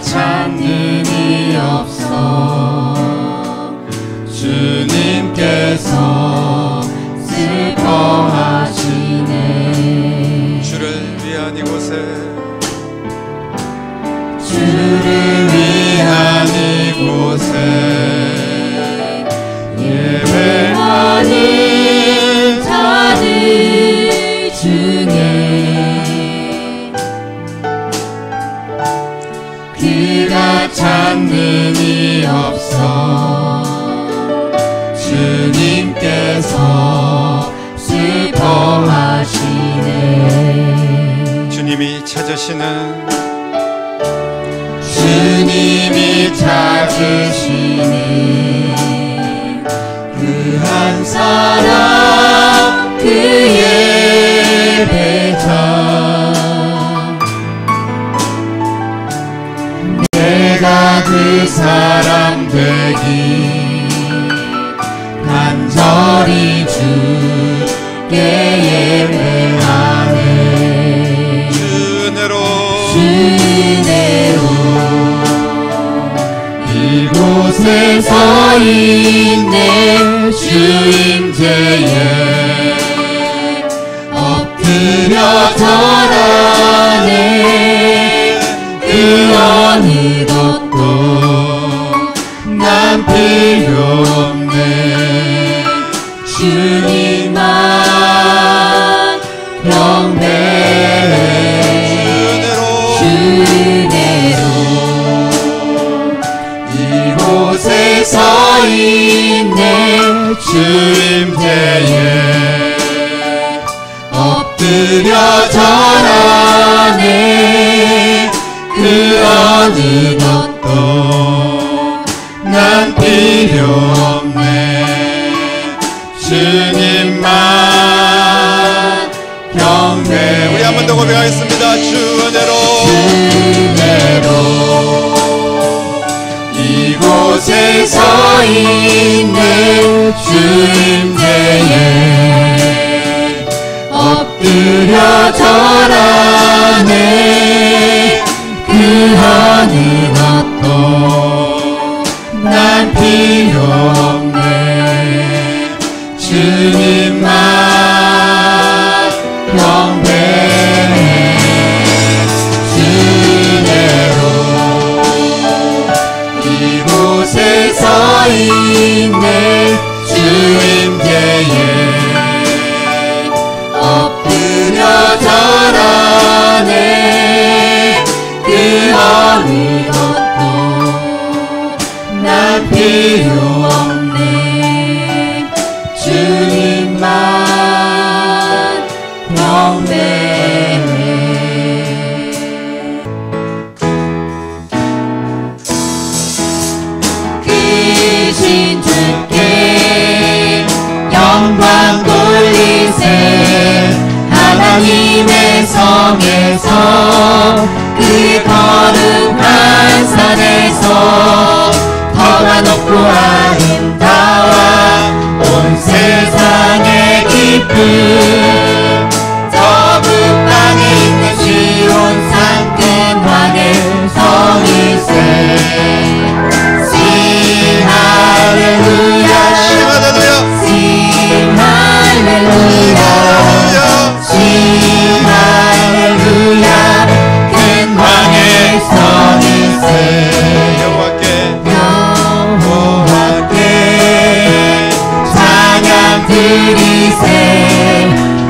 찾는 이 없어 주님께서 슬퍼하시네. 주를 위한 이곳에 주를 위한 이곳에 예배하는 자들 중에 그가 찾는 이 없어 주님께서 슬퍼하시네. 주님이 찾으시는 주님이 찾으시는 그 한 사람 그 예배자 내가 그 사람 되기 간절히 주께 예배하네. 주 은혜로 이곳에 서 있네. 주 임재에 엎드려 절하네. 그 어느 것도 난 필요 없네. 주님만 경배해. 주 은혜로 이곳에 서 있네. 주 임재에 엎드려 절하네. 그 어느 것도 난 필요 없네. 주님만 경배. 우리 한 번 더 고백하겠습니다. 주 은혜로 이곳에 서 있네. 주 임재에 엎드려 절하네. 그 어느 것도 난 필요 없네. 주님만 경배해. 주 은혜로 이곳에 서 있네. 주 임재에 엎드려 절하네. 그 어느 것도 난 필요 없네. 주님만 경배해. 크신 주께 영광 돌리세. 하나님의 성에서 그 거룩한 산에서 터가 높고 아름다워 온 세상의 기쁨. 저 북방에 있는 시온 산 큰 왕의 성일세. Sing hallelujah, Sing hallelujah, Sing hallelujah, Sing hallelujah. 큰 왕의 성일세. 여호와께 찬양 드리세.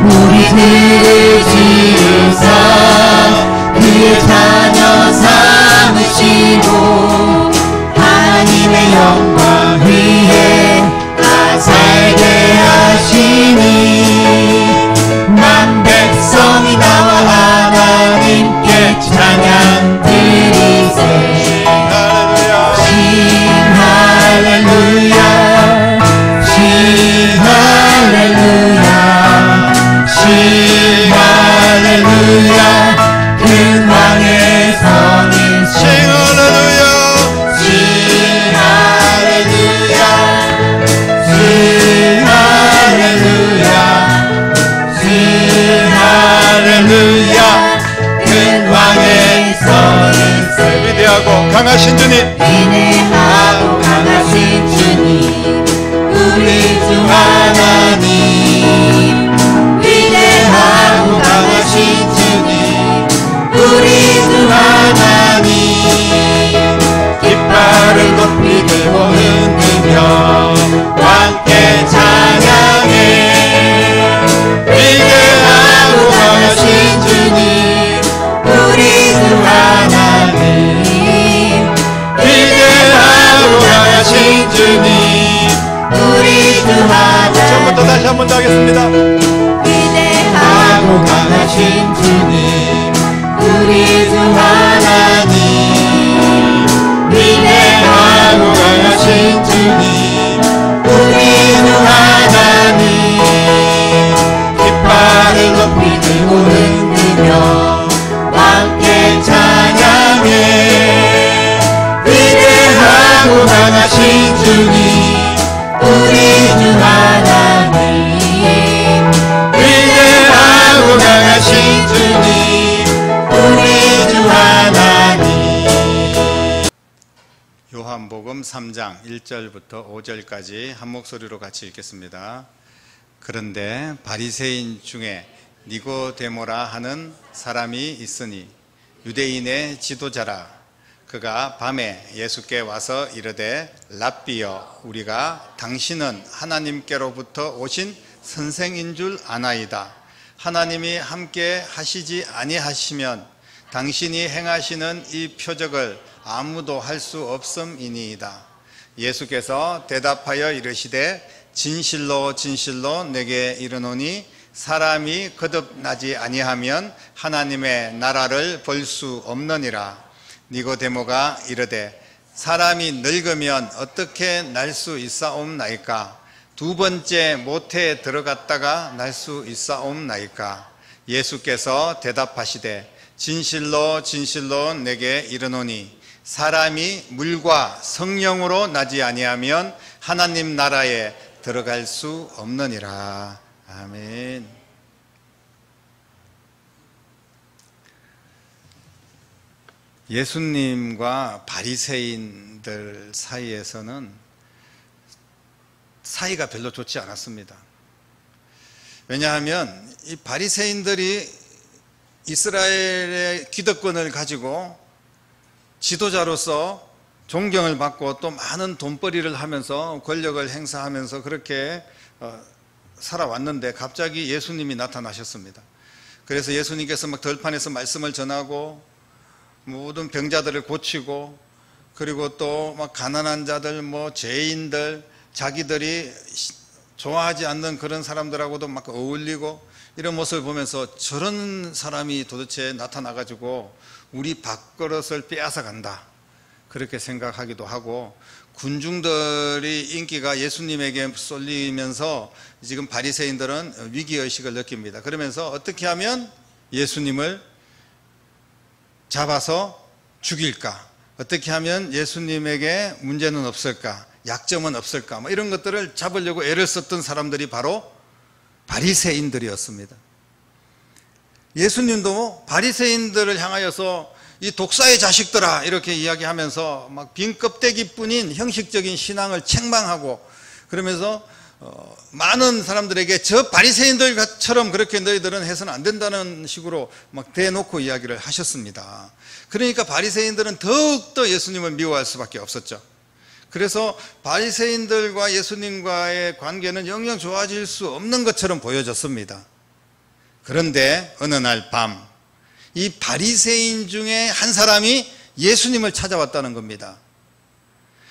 우리들을 지으사 그 자녀 삼으시고 하나님의 영광 위에 다 살게 하시니 만 백성이 나와 하나님께 찬양 드리세. 싱 할렐루야, 싱 할렐루야. 고백하겠습니다. 위대하고 강하신 주님, 우리 주 하나님. 위대하고 강하신 주님, 우리 주 하나님. 깃발을 높이 들고 흔들며 함께 찬양해. 위대하고 강하신 주님, 우리 주 하나님. 위대하고 강하신 주님, 우리 주 하나님. 요한복음 3장 1절부터 5절까지 한 목소리로 같이 읽겠습니다. 그런데 바리새인 중에 니고데모라 하는 사람이 있으니 유대인의 지도자라. 그가 밤에 예수께 와서 이르되 랍비여, 우리가 당신은 하나님께로부터 오신 선생인 줄 아나이다. 하나님이 함께 하시지 아니하시면 당신이 행하시는 이 표적을 아무도 할 수 없음이니이다. 예수께서 대답하여 이르시되 진실로 진실로 내게 이르노니 사람이 거듭나지 아니하면 하나님의 나라를 볼 수 없느니라. 니고데모가 이르되 사람이 늙으면 어떻게 날 수 있사옵나이까? 두 번째 모태에 들어갔다가 날 수 있사옵나이까? 예수께서 대답하시되 진실로 진실로 내게 이르노니 사람이 물과 성령으로 나지 아니하면 하나님 나라에 들어갈 수 없느니라. 아멘. 예수님과 바리새인들 사이에서는 사이가 별로 좋지 않았습니다. 왜냐하면 이 바리새인들이 이스라엘의 기득권을 가지고 지도자로서 존경을 받고 또 많은 돈벌이를 하면서 권력을 행사하면서 그렇게 살아왔는데 갑자기 예수님이 나타나셨습니다. 그래서 예수님께서 막 들판에서 말씀을 전하고 모든 병자들을 고치고 그리고 또 막 가난한 자들, 뭐 죄인들, 자기들이 좋아하지 않는 그런 사람들하고도 막 어울리고 이런 모습을 보면서 저런 사람이 도대체 나타나가지고 우리 밥그릇을 빼앗아 간다, 그렇게 생각하기도 하고, 군중들이 인기가 예수님에게 쏠리면서 지금 바리새인들은 위기의식을 느낍니다. 그러면서 어떻게 하면 예수님을 잡아서 죽일까, 어떻게 하면 예수님에게 문제는 없을까, 약점은 없을까, 뭐 이런 것들을 잡으려고 애를 썼던 사람들이 바로 바리새인들이었습니다. 예수님도 바리새인들을 향하여서 이 독사의 자식들아 이렇게 이야기하면서 막 빈 껍데기뿐인 형식적인 신앙을 책망하고 그러면서 많은 사람들에게 저 바리새인들처럼 그렇게 너희들은 해서는 안 된다는 식으로 막 대놓고 이야기를 하셨습니다. 그러니까 바리새인들은 더욱더 예수님을 미워할 수밖에 없었죠. 그래서 바리새인들과 예수님과의 관계는 영영 좋아질 수 없는 것처럼 보여졌습니다. 그런데 어느 날 밤, 이 바리새인 중에 한 사람이 예수님을 찾아왔다는 겁니다.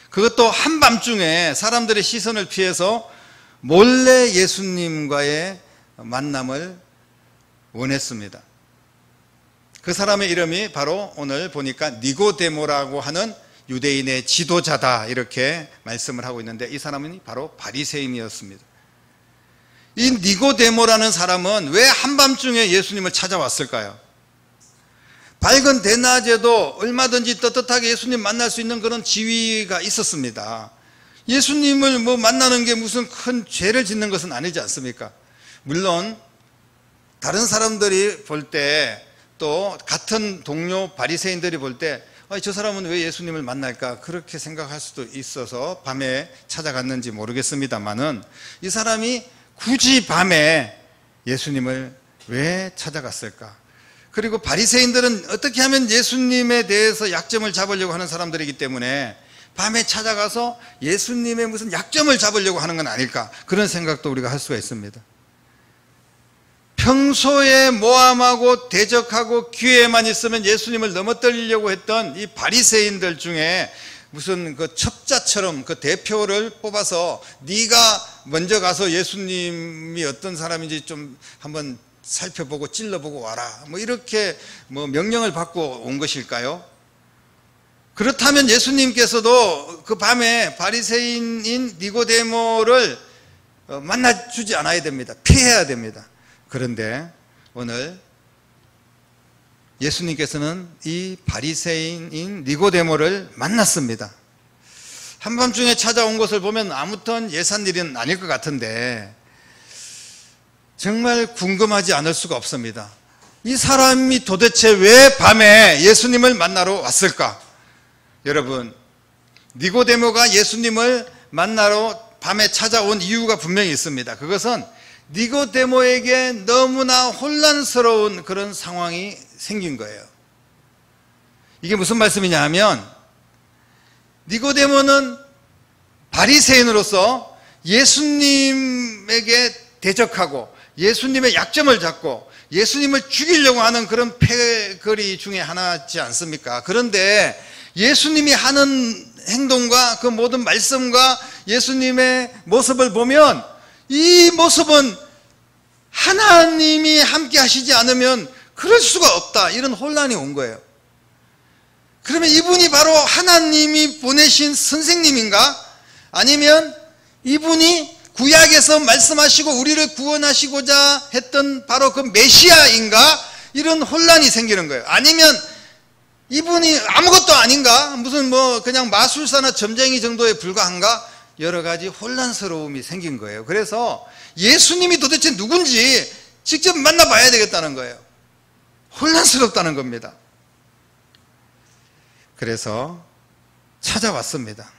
그것도 한밤중에 사람들의 시선을 피해서 몰래 예수님과의 만남을 원했습니다. 그 사람의 이름이 바로 오늘 보니까 니고데모라고 하는 유대인의 지도자다, 이렇게 말씀을 하고 있는데 이 사람은 바로 바리새인이었습니다. 이 니고데모라는 사람은 왜 한밤중에 예수님을 찾아왔을까요? 밝은 대낮에도 얼마든지 떳떳하게 예수님 만날 수 있는 그런 지위가 있었습니다. 예수님을 뭐 만나는 게 무슨 큰 죄를 짓는 것은 아니지 않습니까? 물론 다른 사람들이 볼 때, 또 같은 동료 바리새인들이 볼 때 저 사람은 왜 예수님을 만날까 그렇게 생각할 수도 있어서 밤에 찾아갔는지 모르겠습니다만은 이 사람이 굳이 밤에 예수님을 왜 찾아갔을까? 그리고 바리새인들은 어떻게 하면 예수님에 대해서 약점을 잡으려고 하는 사람들이기 때문에 밤에 찾아가서 예수님의 무슨 약점을 잡으려고 하는 건 아닐까, 그런 생각도 우리가 할 수가 있습니다. 평소에 모함하고 대적하고 기회만 있으면 예수님을 넘어뜨리려고 했던 이 바리새인들 중에 무슨 그 첩자처럼 그 대표를 뽑아서 네가 먼저 가서 예수님이 어떤 사람인지 좀 한번 살펴보고 찔러보고 와라, 뭐 이렇게 뭐 명령을 받고 온 것일까요? 그렇다면 예수님께서도 그 밤에 바리새인인 니고데모를 만나주지 않아야 됩니다. 피해야 됩니다. 그런데 오늘 예수님께서는 이 바리새인인 니고데모를 만났습니다. 한밤중에 찾아온 것을 보면 아무튼 예산 일은 아닐 것 같은데 정말 궁금하지 않을 수가 없습니다. 이 사람이 도대체 왜 밤에 예수님을 만나러 왔을까? 여러분, 니고데모가 예수님을 만나러 밤에 찾아온 이유가 분명히 있습니다. 그것은 니고데모에게 너무나 혼란스러운 그런 상황이 생긴 거예요. 이게 무슨 말씀이냐 하면, 니고데모는 바리새인으로서 예수님에게 대적하고 예수님의 약점을 잡고 예수님을 죽이려고 하는 그런 패거리 중에 하나지 않습니까? 그런데 예수님이 하는 행동과 그 모든 말씀과 예수님의 모습을 보면 이 모습은 하나님이 함께 하시지 않으면 그럴 수가 없다, 이런 혼란이 온 거예요. 그러면 이분이 바로 하나님이 보내신 선생님인가? 아니면 이분이 구약에서 말씀하시고 우리를 구원하시고자 했던 바로 그 메시아인가? 이런 혼란이 생기는 거예요. 아니면 이분이 아무것도 아닌가? 무슨 뭐 그냥 마술사나 점쟁이 정도에 불과한가? 여러 가지 혼란스러움이 생긴 거예요. 그래서 예수님이 도대체 누군지 직접 만나봐야 되겠다는 거예요. 혼란스럽다는 겁니다. 그래서 찾아왔습니다.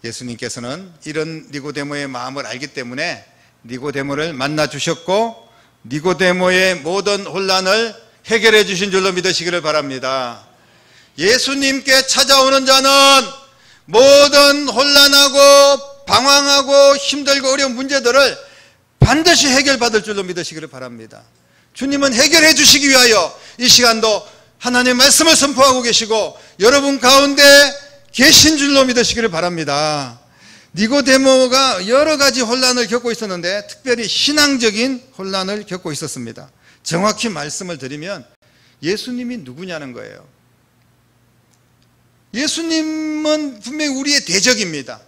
예수님께서는 이런 니고데모의 마음을 알기 때문에 니고데모를 만나 주셨고 니고데모의 모든 혼란을 해결해 주신 줄로 믿으시기를 바랍니다. 예수님께 찾아오는 자는 모든 혼란하고 방황하고 힘들고 어려운 문제들을 반드시 해결받을 줄로 믿으시기를 바랍니다. 주님은 해결해 주시기 위하여 이 시간도 하나님의 말씀을 선포하고 계시고 여러분 가운데 계신 줄로 믿으시기를 바랍니다. 니고데모가 여러 가지 혼란을 겪고 있었는데 특별히 신앙적인 혼란을 겪고 있었습니다. 정확히 말씀을 드리면 예수님이 누구냐는 거예요. 예수님은 분명히 우리의 대적입니다.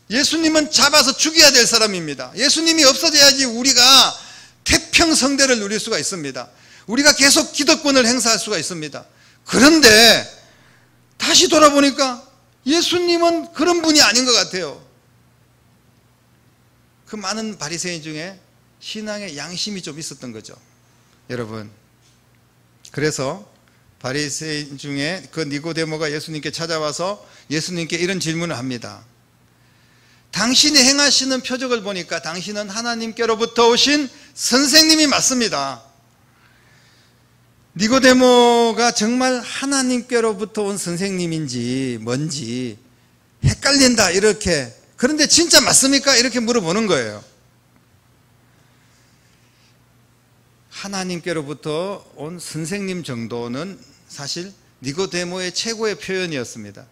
예수님은 잡아서 죽여야 될 사람입니다. 예수님이 없어져야지 우리가 태평성대를 누릴 수가 있습니다. 우리가 계속 기득권을 행사할 수가 있습니다. 그런데 다시 돌아보니까 예수님은 그런 분이 아닌 것 같아요. 그 많은 바리새인 중에 신앙의 양심이 좀 있었던 거죠. 여러분, 그래서 바리새인 중에 그 니고데모가 예수님께 찾아와서 예수님께 이런 질문을 합니다. 당신이 행하시는 표적을 보니까 당신은 하나님께로부터 오신 선생님이 맞습니다. 니고데모가 정말 하나님께로부터 온 선생님인지 뭔지 헷갈린다, 이렇게. 그런데 진짜 맞습니까? 이렇게 물어보는 거예요. 하나님께로부터 온 선생님 정도는 사실 니고데모의 최고의 표현이었습니다.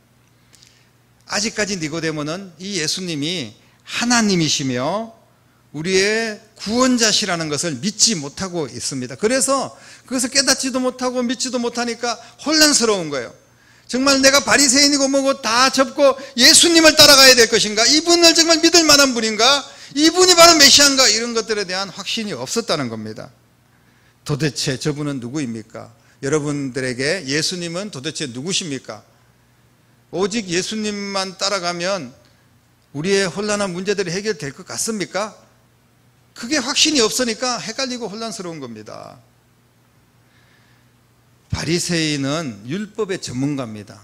아직까지 니고데모는 이 예수님이 하나님이시며 우리의 구원자시라는 것을 믿지 못하고 있습니다. 그래서 그것을 깨닫지도 못하고 믿지도 못하니까 혼란스러운 거예요. 정말 내가 바리새인이고 뭐고 다 접고 예수님을 따라가야 될 것인가? 이분을 정말 믿을 만한 분인가? 이분이 바로 메시아인가? 이런 것들에 대한 확신이 없었다는 겁니다. 도대체 저분은 누구입니까? 여러분들에게 예수님은 도대체 누구십니까? 오직 예수님만 따라가면 우리의 혼란한 문제들이 해결될 것 같습니까? 그게 확신이 없으니까 헷갈리고 혼란스러운 겁니다. 바리새인은 율법의 전문가입니다.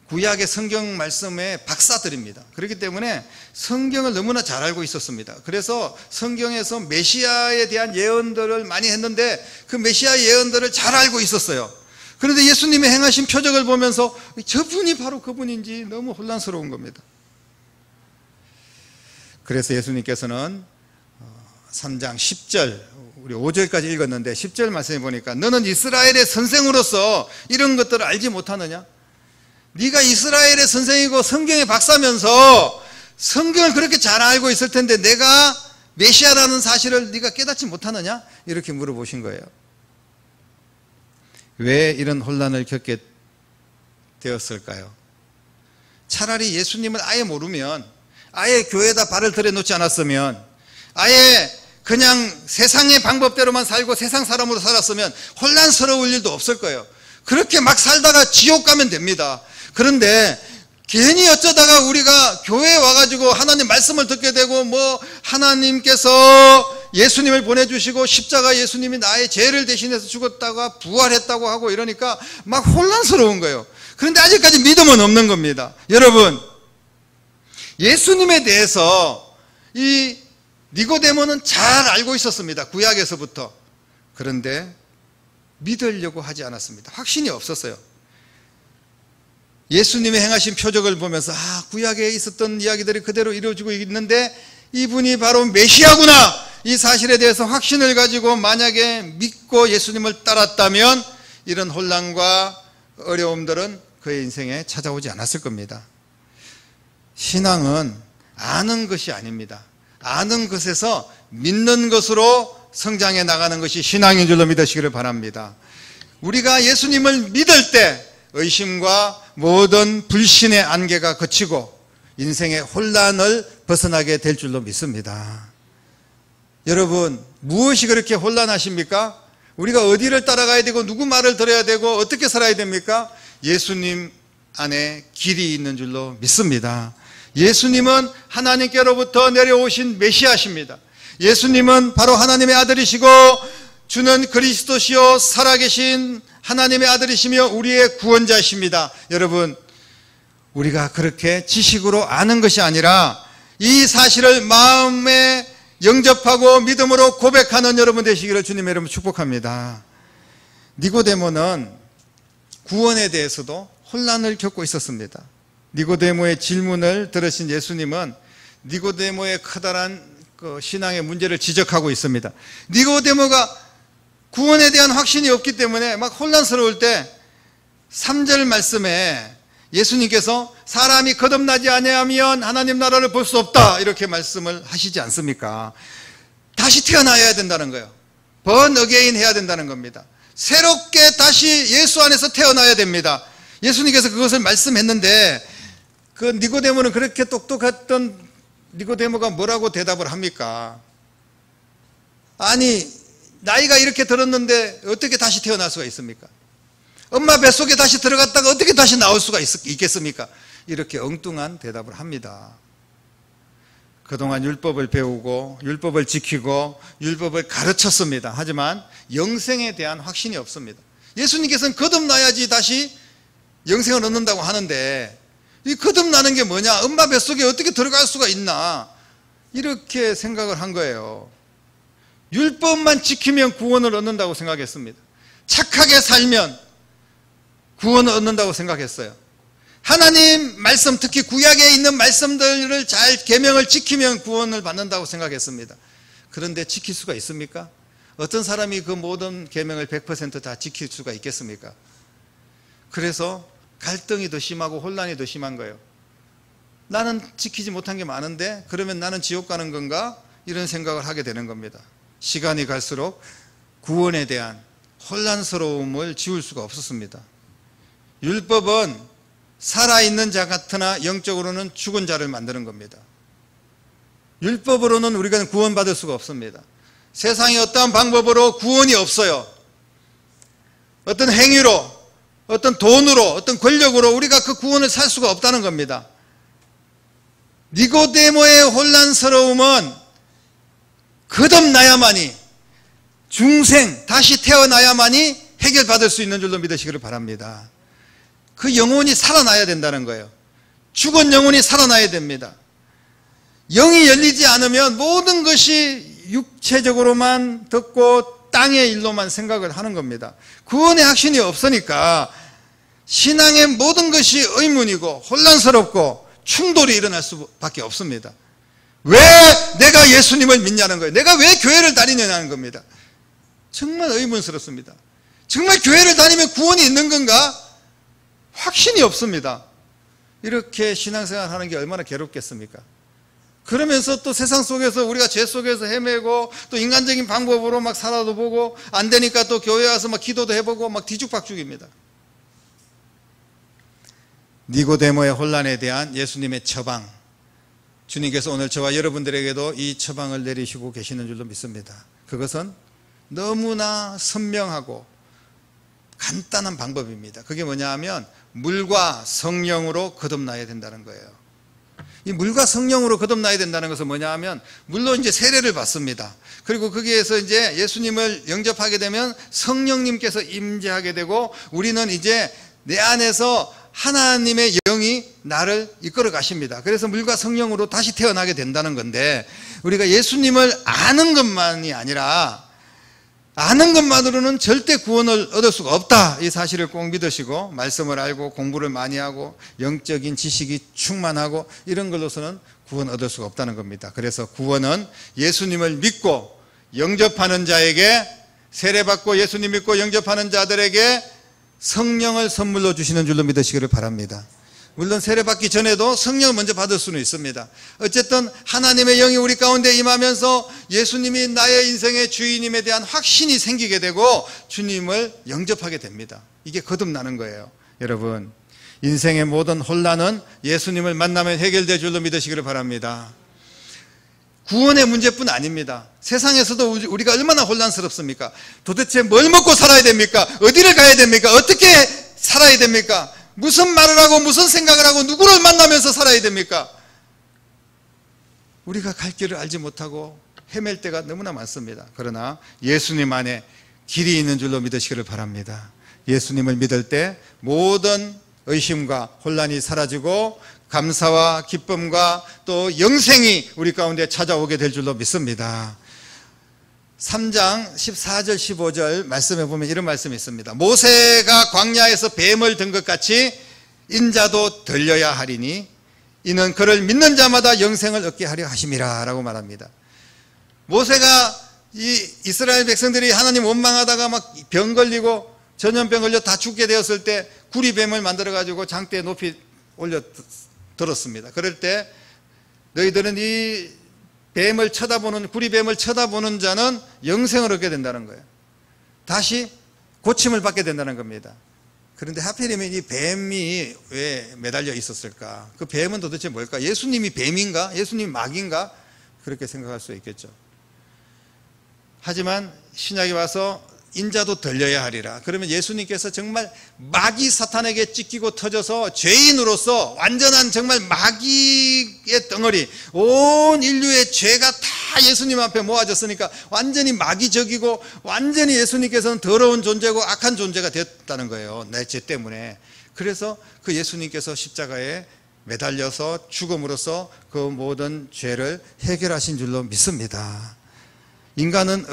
구약의 성경 말씀의 박사들입니다. 그렇기 때문에 성경을 너무나 잘 알고 있었습니다. 그래서 성경에서 메시아에 대한 예언들을 많이 했는데 그 메시아 예언들을 잘 알고 있었어요. 그런데 예수님의 행하신 표적을 보면서 저분이 바로 그분인지 너무 혼란스러운 겁니다. 그래서 예수님께서는 3장 10절, 우리 5절까지 읽었는데 10절 말씀해 보니까 너는 이스라엘의 선생으로서 이런 것들을 알지 못하느냐? 네가 이스라엘의 선생이고 성경의 박사면서 성경을 그렇게 잘 알고 있을 텐데 내가 메시아라는 사실을 네가 깨닫지 못하느냐? 이렇게 물어보신 거예요. 왜 이런 혼란을 겪게 되었을까요? 차라리 예수님을 아예 모르면, 아예 교회에다 발을 들여놓지 않았으면, 아예 그냥 세상의 방법대로만 살고 세상 사람으로 살았으면 혼란스러울 일도 없을 거예요. 그렇게 막 살다가 지옥 가면 됩니다. 그런데 괜히 어쩌다가 우리가 교회에 와가지고 하나님 말씀을 듣게 되고, 뭐 하나님께서 예수님을 보내주시고 십자가 예수님이 나의 죄를 대신해서 죽었다가 부활했다고 하고 이러니까 막 혼란스러운 거예요. 그런데 아직까지 믿음은 없는 겁니다. 여러분, 예수님에 대해서 이 니고데모는 잘 알고 있었습니다. 구약에서부터. 그런데 믿으려고 하지 않았습니다. 확신이 없었어요. 예수님의 행하신 표적을 보면서 구약에 있었던 이야기들이 그대로 이루어지고 있는데 이분이 바로 메시아구나, 이 사실에 대해서 확신을 가지고 만약에 믿고 예수님을 따랐다면 이런 혼란과 어려움들은 그의 인생에 찾아오지 않았을 겁니다. 신앙은 아는 것이 아닙니다. 아는 것에서 믿는 것으로 성장해 나가는 것이 신앙인 줄로 믿으시기를 바랍니다. 우리가 예수님을 믿을 때 의심과 모든 불신의 안개가 거치고 인생의 혼란을 벗어나게 될 줄로 믿습니다. 여러분, 무엇이 그렇게 혼란하십니까? 우리가 어디를 따라가야 되고 누구 말을 들어야 되고 어떻게 살아야 됩니까? 예수님 안에 길이 있는 줄로 믿습니다. 예수님은 하나님께로부터 내려오신 메시아십니다. 예수님은 바로 하나님의 아들이시고 주는 그리스도시요 살아계신 하나님의 아들이시며 우리의 구원자십니다. 여러분, 우리가 그렇게 지식으로 아는 것이 아니라 이 사실을 마음에 영접하고 믿음으로 고백하는 여러분 되시기를 주님의 이름으로 축복합니다. 니고데모는 구원에 대해서도 혼란을 겪고 있었습니다. 니고데모의 질문을 들으신 예수님은 니고데모의 커다란 신앙의 문제를 지적하고 있습니다. 니고데모가 구원에 대한 확신이 없기 때문에 막 혼란스러울 때 3절 말씀에 예수님께서 사람이 거듭나지 아니하면 하나님 나라를 볼 수 없다 이렇게 말씀을 하시지 않습니까? 다시 태어나야 된다는 거예요. born again 해야 된다는 겁니다. 새롭게 다시 예수 안에서 태어나야 됩니다. 예수님께서 그것을 말씀했는데 그 니고데모는 그렇게 똑똑했던 니고데모가 뭐라고 대답을 합니까? 아니, 나이가 이렇게 들었는데 어떻게 다시 태어날 수가 있습니까? 엄마 뱃속에 다시 들어갔다가 어떻게 다시 나올 수가 있겠습니까? 이렇게 엉뚱한 대답을 합니다. 그동안 율법을 배우고 율법을 지키고 율법을 가르쳤습니다. 하지만 영생에 대한 확신이 없습니다. 예수님께서는 거듭나야지 다시 영생을 얻는다고 하는데 이 거듭나는 게 뭐냐? 엄마 뱃속에 어떻게 들어갈 수가 있나? 이렇게 생각을 한 거예요. 율법만 지키면 구원을 얻는다고 생각했습니다. 착하게 살면 구원을 얻는다고 생각했어요. 하나님 말씀, 특히 구약에 있는 말씀들을 잘 계명을 지키면 구원을 받는다고 생각했습니다. 그런데 지킬 수가 있습니까? 어떤 사람이 그 모든 계명을 100% 다 지킬 수가 있겠습니까? 그래서 갈등이 더 심하고 혼란이 더 심한 거예요. 나는 지키지 못한 게 많은데 그러면 나는 지옥 가는 건가? 이런 생각을 하게 되는 겁니다. 시간이 갈수록 구원에 대한 혼란스러움을 지울 수가 없었습니다. 율법은 살아있는 자 같으나 영적으로는 죽은 자를 만드는 겁니다. 율법으로는 우리가 구원받을 수가 없습니다. 세상에 어떠한 방법으로 구원이 없어요. 어떤 행위로, 어떤 돈으로, 어떤 권력으로 우리가 그 구원을 살 수가 없다는 겁니다. 니고데모의 혼란스러움은 거듭나야만이, 중생, 다시 태어나야만이 해결받을 수 있는 줄로 믿으시기를 바랍니다. 그 영혼이 살아나야 된다는 거예요. 죽은 영혼이 살아나야 됩니다. 영이 열리지 않으면 모든 것이 육체적으로만 듣고 땅의 일로만 생각을 하는 겁니다. 구원의 확신이 없으니까 신앙의 모든 것이 의문이고 혼란스럽고 충돌이 일어날 수밖에 없습니다. 왜 내가 예수님을 믿냐는 거예요. 내가 왜 교회를 다니냐는 겁니다. 정말 의문스럽습니다. 정말 교회를 다니면 구원이 있는 건가? 확신이 없습니다. 이렇게 신앙생활 하는 게 얼마나 괴롭겠습니까? 그러면서 또 세상 속에서 우리가 죄 속에서 헤매고 또 인간적인 방법으로 막 살아도 보고 안 되니까 또 교회 와서 막 기도도 해보고 막 뒤죽박죽입니다. 니고데모의 혼란에 대한 예수님의 처방, 주님께서 오늘 저와 여러분들에게도 이 처방을 내리시고 계시는 줄로 믿습니다. 그것은 너무나 선명하고 간단한 방법입니다. 그게 뭐냐 하면 물과 성령으로 거듭나야 된다는 거예요. 이 물과 성령으로 거듭나야 된다는 것은 뭐냐 하면, 물론 이제 세례를 받습니다. 그리고 거기에서 이제 예수님을 영접하게 되면 성령님께서 임재하게 되고, 우리는 이제 내 안에서 하나님의 영이 나를 이끌어 가십니다. 그래서 물과 성령으로 다시 태어나게 된다는 건데, 우리가 예수님을 아는 것만이 아니라 아는 것만으로는 절대 구원을 얻을 수가 없다, 이 사실을 꼭 믿으시고, 말씀을 알고 공부를 많이 하고 영적인 지식이 충만하고 이런 걸로서는 구원 얻을 수가 없다는 겁니다. 그래서 구원은 예수님을 믿고 영접하는 자에게, 세례받고 예수님 믿고 영접하는 자들에게 성령을 선물로 주시는 줄로 믿으시기를 바랍니다. 물론 세례받기 전에도 성령을 먼저 받을 수는 있습니다. 어쨌든 하나님의 영이 우리 가운데 임하면서 예수님이 나의 인생의 주인임에 대한 확신이 생기게 되고 주님을 영접하게 됩니다. 이게 거듭나는 거예요. 여러분, 인생의 모든 혼란은 예수님을 만나면 해결될 줄로 믿으시기를 바랍니다. 구원의 문제뿐 아닙니다. 세상에서도 우리가 얼마나 혼란스럽습니까? 도대체 뭘 먹고 살아야 됩니까? 어디를 가야 됩니까? 어떻게 살아야 됩니까? 무슨 말을 하고 무슨 생각을 하고 누구를 만나면서 살아야 됩니까? 우리가 갈 길을 알지 못하고 헤맬 때가 너무나 많습니다. 그러나 예수님 안에 길이 있는 줄로 믿으시기를 바랍니다. 예수님을 믿을 때 모든 의심과 혼란이 사라지고 감사와 기쁨과 또 영생이 우리 가운데 찾아오게 될 줄로 믿습니다. 3장 14절 15절 말씀에 보면 이런 말씀이 있습니다. 모세가 광야에서 뱀을 든 것 같이 인자도 들려야 하리니 이는 그를 믿는 자마다 영생을 얻게 하려 하심이라 라고 말합니다. 모세가 이 이스라엘 백성들이 하나님 원망하다가 막 병 걸리고 전염병 걸려 다 죽게 되었을 때 구리뱀을 만들어 가지고 장대에 높이 올려 들었습니다. 그럴 때 너희들은 이 뱀을 쳐다보는, 구리뱀을 쳐다보는 자는 영생을 얻게 된다는 거예요. 다시 고침을 받게 된다는 겁니다. 그런데 하필이면 이 뱀이 왜 매달려 있었을까? 그 뱀은 도대체 뭘까? 예수님이 뱀인가? 예수님이 마귀인가? 그렇게 생각할 수 있겠죠. 하지만 신약에 와서 인자도 들려야 하리라. 그러면 예수님께서 정말 마귀 사탄에게 찢기고 터져서 죄인으로서 완전한 정말 마귀의 덩어리, 온 인류의 죄가 다 예수님 앞에 모아졌으니까 완전히 마귀적이고 완전히 예수님께서는 더러운 존재고 악한 존재가 됐다는 거예요. 내 죄 때문에. 그래서 그 예수님께서 십자가에 매달려서 죽음으로써 그 모든 죄를 해결하신 줄로 믿습니다. 인간은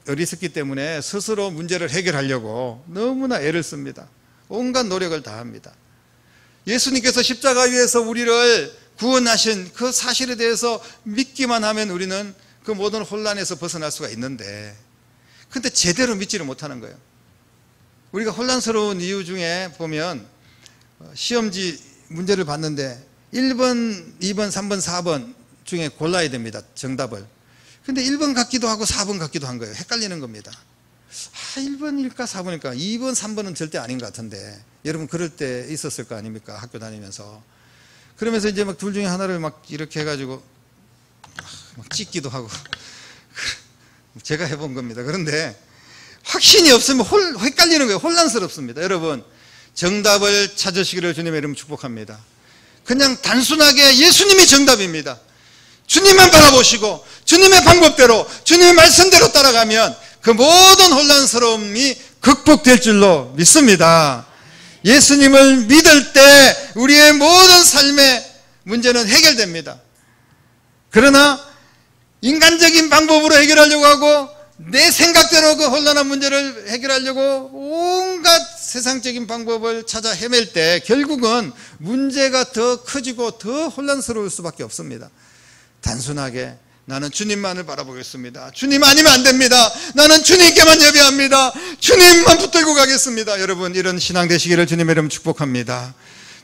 어리석기 때문에 스스로 문제를 해결하려고 너무나 애를 씁니다. 온갖 노력을 다합니다. 예수님께서 십자가 위에서 우리를 구원하신 그 사실에 대해서 믿기만 하면 우리는 그 모든 혼란에서 벗어날 수가 있는데, 근데 제대로 믿지를 못하는 거예요. 우리가 혼란스러운 이유 중에 보면 시험지 문제를 봤는데 1번, 2번, 3번, 4번 중에 골라야 됩니다. 정답을. 근데 1번 같기도 하고 4번 같기도 한 거예요. 헷갈리는 겁니다. 1번일까 4번일까? 2번, 3번은 절대 아닌 것 같은데, 여러분 그럴 때 있었을 거 아닙니까? 학교 다니면서. 그러면서 이제 막 둘 중에 하나를 막 이렇게 해가지고 막 찍기도 하고 제가 해본 겁니다. 그런데 확신이 없으면 헷갈리는 거예요. 혼란스럽습니다. 여러분, 정답을 찾으시기를 주님의 이름 축복합니다. 그냥 단순하게 예수님이 정답입니다. 주님만 바라보시고 주님의 방법대로, 주님의 말씀대로 따라가면 그 모든 혼란스러움이 극복될 줄로 믿습니다. 예수님을 믿을 때 우리의 모든 삶의 문제는 해결됩니다. 그러나 인간적인 방법으로 해결하려고 하고 내 생각대로 그 혼란한 문제를 해결하려고 온갖 세상적인 방법을 찾아 헤맬 때 결국은 문제가 더 커지고 더 혼란스러울 수밖에 없습니다. 단순하게 나는 주님만을 바라보겠습니다. 주님 아니면 안 됩니다. 나는 주님께만 예배합니다. 주님만 붙들고 가겠습니다. 여러분, 이런 신앙 되시기를 주님의 이름 축복합니다.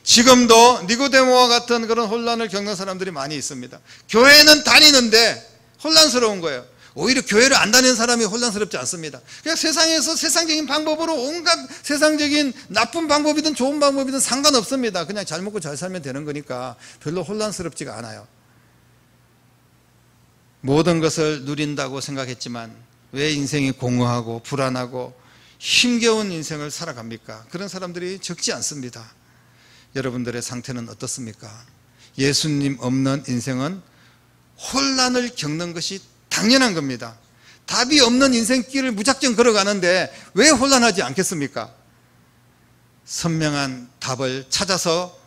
지금도 니고데모와 같은 그런 혼란을 겪는 사람들이 많이 있습니다. 교회는 다니는데 혼란스러운 거예요. 오히려 교회를 안 다니는 사람이 혼란스럽지 않습니다. 그냥 세상에서 세상적인 방법으로 온갖 세상적인 나쁜 방법이든 좋은 방법이든 상관없습니다. 그냥 잘 먹고 잘 살면 되는 거니까 별로 혼란스럽지가 않아요. 모든 것을 누린다고 생각했지만 왜 인생이 공허하고 불안하고 힘겨운 인생을 살아갑니까? 그런 사람들이 적지 않습니다. 여러분들의 상태는 어떻습니까? 예수님 없는 인생은 혼란을 겪는 것이 당연한 겁니다. 답이 없는 인생길을 무작정 걸어가는데 왜 혼란하지 않겠습니까? 선명한 답을 찾아서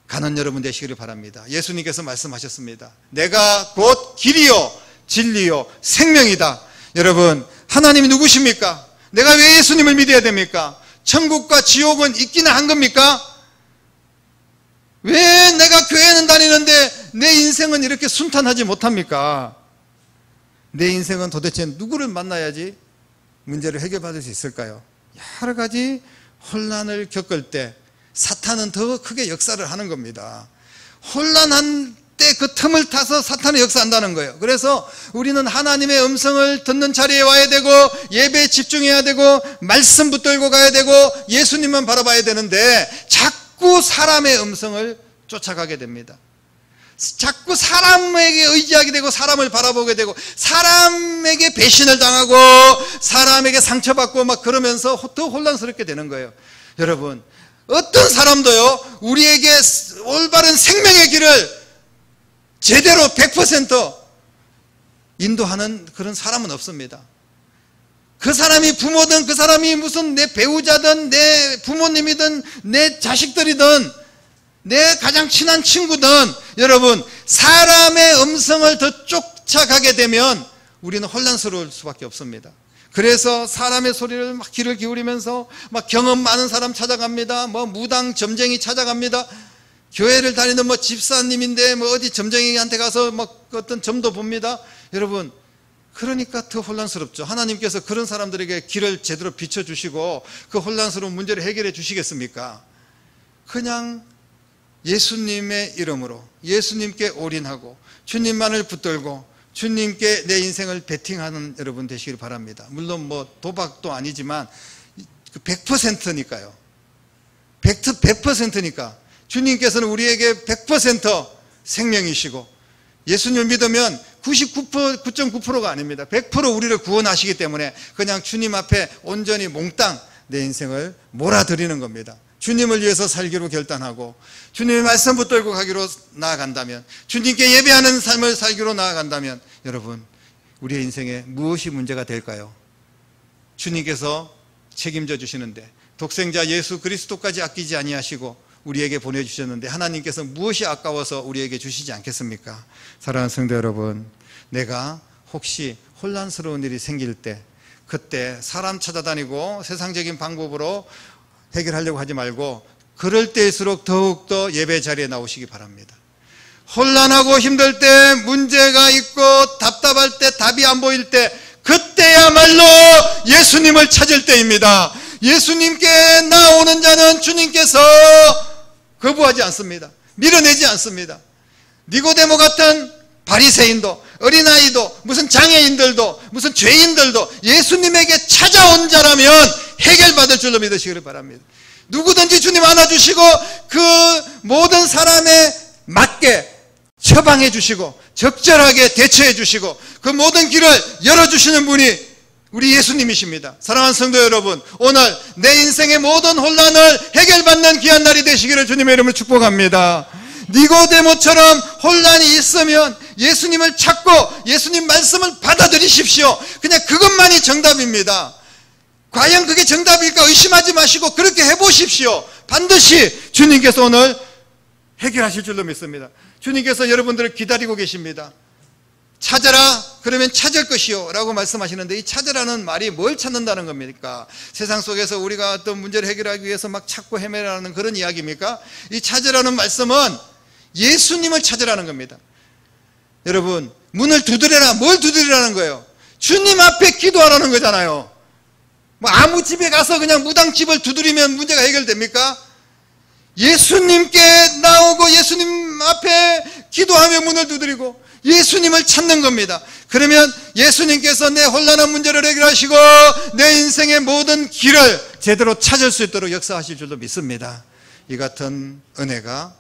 가는 여러분 되시기를 바랍니다. 예수님께서 말씀하셨습니다. 내가 곧 길이요 진리요 생명이다. 여러분, 하나님이 누구십니까? 내가 왜 예수님을 믿어야 됩니까? 천국과 지옥은 있기는 한 겁니까? 왜 내가 교회는 다니는데 내 인생은 이렇게 순탄하지 못합니까? 내 인생은 도대체 누구를 만나야지 문제를 해결받을 수 있을까요? 여러 가지 혼란을 겪을 때 사탄은 더 크게 역사를 하는 겁니다. 혼란한 때 그 틈을 타서 사탄이 역사한다는 거예요. 그래서 우리는 하나님의 음성을 듣는 자리에 와야 되고 예배에 집중해야 되고 말씀 붙들고 가야 되고 예수님만 바라봐야 되는데 자꾸 사람의 음성을 쫓아가게 됩니다. 자꾸 사람에게 의지하게 되고 사람을 바라보게 되고 사람에게 배신을 당하고 사람에게 상처받고 막 그러면서 더 혼란스럽게 되는 거예요. 여러분, 어떤 사람도요 우리에게 올바른 생명의 길을 제대로 100% 인도하는 그런 사람은 없습니다. 그 사람이 부모든 그 사람이 무슨 내 배우자든 내 부모님이든 내 자식들이든 내 가장 친한 친구든 여러분, 사람의 음성을 더 쫓아가게 되면 우리는 혼란스러울 수밖에 없습니다. 그래서 사람의 소리를 막 귀를 기울이면서 막 경험 많은 사람 찾아갑니다. 뭐 무당 점쟁이 찾아갑니다. 교회를 다니는 뭐 집사님인데 뭐 어디 점쟁이한테 가서 막 어떤 점도 봅니다. 여러분, 그러니까 더 혼란스럽죠. 하나님께서 그런 사람들에게 길을 제대로 비춰주시고 그 혼란스러운 문제를 해결해 주시겠습니까? 그냥 예수님의 이름으로 예수님께 올인하고 주님만을 붙들고 주님께 내 인생을 베팅하는 여러분 되시길 바랍니다. 물론 뭐 도박도 아니지만 100%니까요. 100%니까 주님께서는 우리에게 100% 생명이시고 예수님을 믿으면 99.9%가 아닙니다. 100% 우리를 구원하시기 때문에 그냥 주님 앞에 온전히 몽땅 내 인생을 몰아드리는 겁니다. 주님을 위해서 살기로 결단하고 주님의 말씀 붙들고 가기로 나아간다면, 주님께 예배하는 삶을 살기로 나아간다면 여러분, 우리의 인생에 무엇이 문제가 될까요? 주님께서 책임져 주시는데 독생자 예수 그리스도까지 아끼지 아니하시고 우리에게 보내주셨는데 하나님께서 무엇이 아까워서 우리에게 주시지 않겠습니까? 사랑하는 성도 여러분, 내가 혹시 혼란스러운 일이 생길 때 그때 사람 찾아다니고 세상적인 방법으로 해결하려고 하지 말고 그럴 때일수록 더욱더 예배 자리에 나오시기 바랍니다. 혼란하고 힘들 때, 문제가 있고 답답할 때, 답이 안 보일 때, 그때야말로 예수님을 찾을 때입니다. 예수님께 나오는 자는 주님께서 거부하지 않습니다. 밀어내지 않습니다. 니고데모 같은 바리새인도, 어린아이도, 무슨 장애인들도, 무슨 죄인들도 예수님에게 찾아온 자라면 해결받을 줄로 믿으시기를 바랍니다. 누구든지 주님 안아주시고 그 모든 사람에 맞게 처방해 주시고 적절하게 대처해 주시고 그 모든 길을 열어주시는 분이 우리 예수님이십니다. 사랑하는 성도 여러분, 오늘 내 인생의 모든 혼란을 해결받는 귀한 날이 되시기를 주님의 이름으로 축복합니다. 니고데모처럼 혼란이 있으면 예수님을 찾고 예수님 말씀을 받아들이십시오. 그냥 그것만이 정답입니다. 과연 그게 정답일까 의심하지 마시고 그렇게 해보십시오. 반드시 주님께서 오늘 해결하실 줄로 믿습니다. 주님께서 여러분들을 기다리고 계십니다. 찾아라 그러면 찾을 것이요 라고 말씀하시는데, 이 찾으라는 말이 뭘 찾는다는 겁니까? 세상 속에서 우리가 어떤 문제를 해결하기 위해서 막 찾고 헤매라는 그런 이야기입니까? 이 찾으라는 말씀은 예수님을 찾으라는 겁니다. 여러분, 문을 두드려라. 뭘 두드리라는 거예요? 주님 앞에 기도하라는 거잖아요. 뭐 아무 집에 가서 그냥 무당집을 두드리면 문제가 해결됩니까? 예수님께 나오고 예수님 앞에 기도하며 문을 두드리고 예수님을 찾는 겁니다. 그러면 예수님께서 내 혼란한 문제를 해결하시고 내 인생의 모든 길을 제대로 찾을 수 있도록 역사하실 줄로 믿습니다. 이 같은 은혜가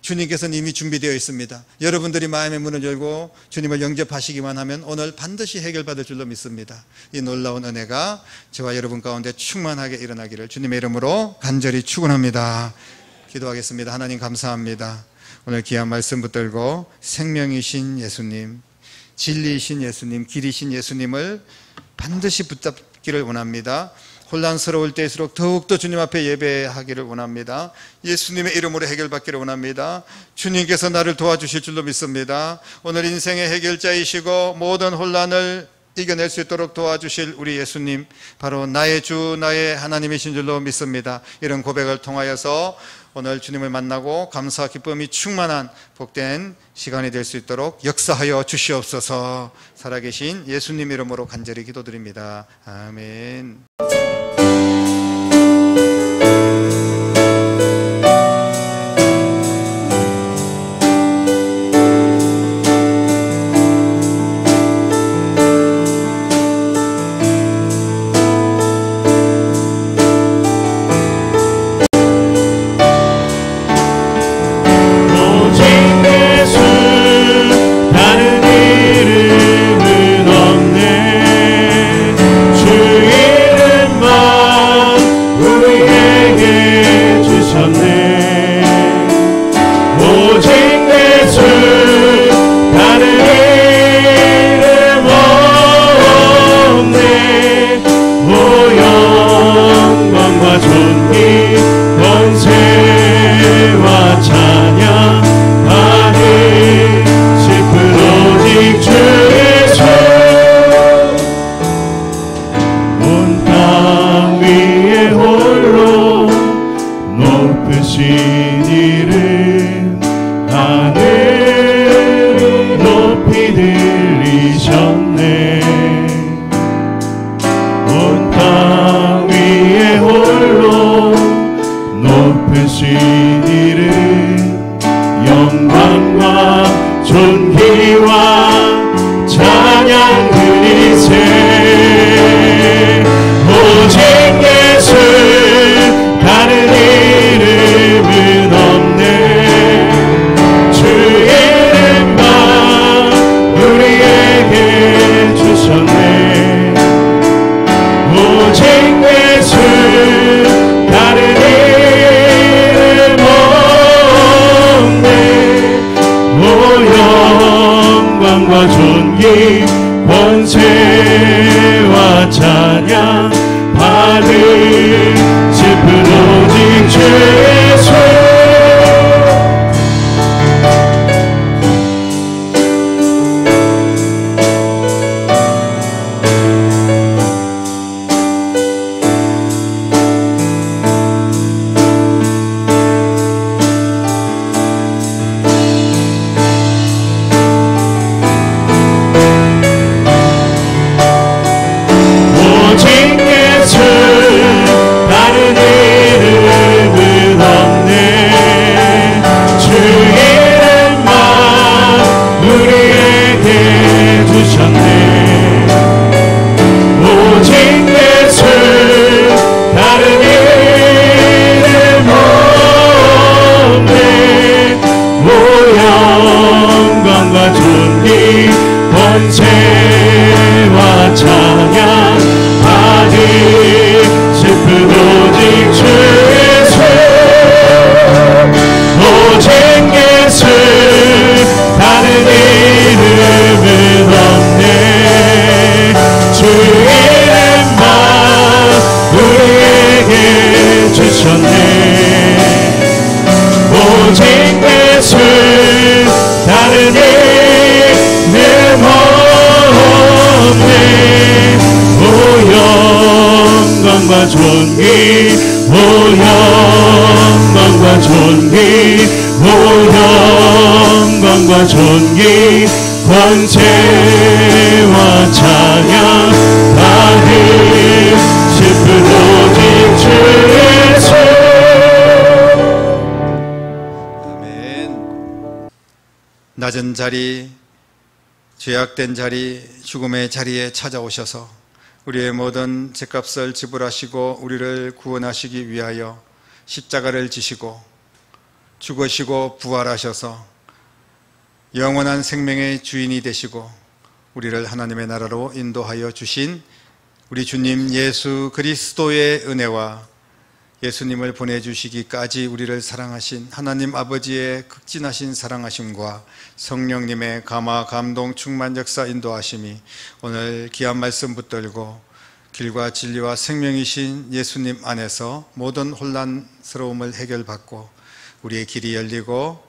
주님께서는 이미 준비되어 있습니다. 여러분들이 마음의 문을 열고 주님을 영접하시기만 하면 오늘 반드시 해결받을 줄로 믿습니다. 이 놀라운 은혜가 저와 여러분 가운데 충만하게 일어나기를 주님의 이름으로 간절히 축원합니다. 기도하겠습니다. 하나님 감사합니다. 오늘 귀한 말씀 붙들고 생명이신 예수님, 진리이신 예수님, 길이신 예수님을 반드시 붙잡기를 원합니다. 혼란스러울 때일수록 더욱더 주님 앞에 예배하기를 원합니다. 예수님의 이름으로 해결받기를 원합니다. 주님께서 나를 도와주실 줄로 믿습니다. 오늘 인생의 해결자이시고 모든 혼란을 이겨낼 수 있도록 도와주실 우리 예수님, 바로 나의 주 나의 하나님이신 줄로 믿습니다. 이런 고백을 통하여서 오늘 주님을 만나고 감사와 기쁨이 충만한 복된 시간이 될 수 있도록 역사하여 주시옵소서. 살아계신 예수님 이름으로 간절히 기도드립니다. 아멘. 권세와 찬양 받을 슬픈 오직 주 예수. 권세와 찬양 받을 슬픈 오직 주 예수. 오직 예수 다른 이름은 없네. 주 이름만 우리에게 주셨네. 오직 예수 다른 이름 없네. 오 영광과 존귀, 오 영광과 존귀, 오 영광과 존귀, 권세와 찬양 받을 슬픈 오직 주 예수. 낮은 자리, 죄악된 자리, 죽음의 자리에 찾아오셔서 우리의 모든 죄값을 지불하시고 우리를 구원하시기 위하여 십자가를 지시고 죽으시고 부활하셔서 영원한 생명의 주인이 되시고 우리를 하나님의 나라로 인도하여 주신 우리 주님 예수 그리스도의 은혜와 예수님을 보내주시기까지 우리를 사랑하신 하나님 아버지의 극진하신 사랑하심과 성령님의 감화, 감동, 충만, 역사, 인도하심이 오늘 귀한 말씀 붙들고 길과 진리와 생명이신 예수님 안에서 모든 혼란스러움을 해결받고 우리의 길이 열리고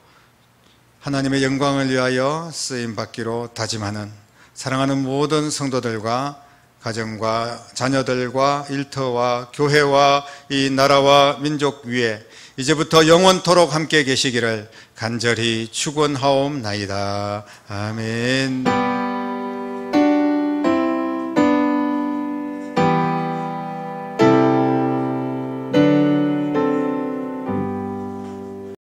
하나님의 영광을 위하여 쓰임받기로 다짐하는 사랑하는 모든 성도들과 가정과 자녀들과 일터와 교회와 이 나라와 민족 위에 이제부터 영원토록 함께 계시기를 간절히 축원하옵나이다. 아멘.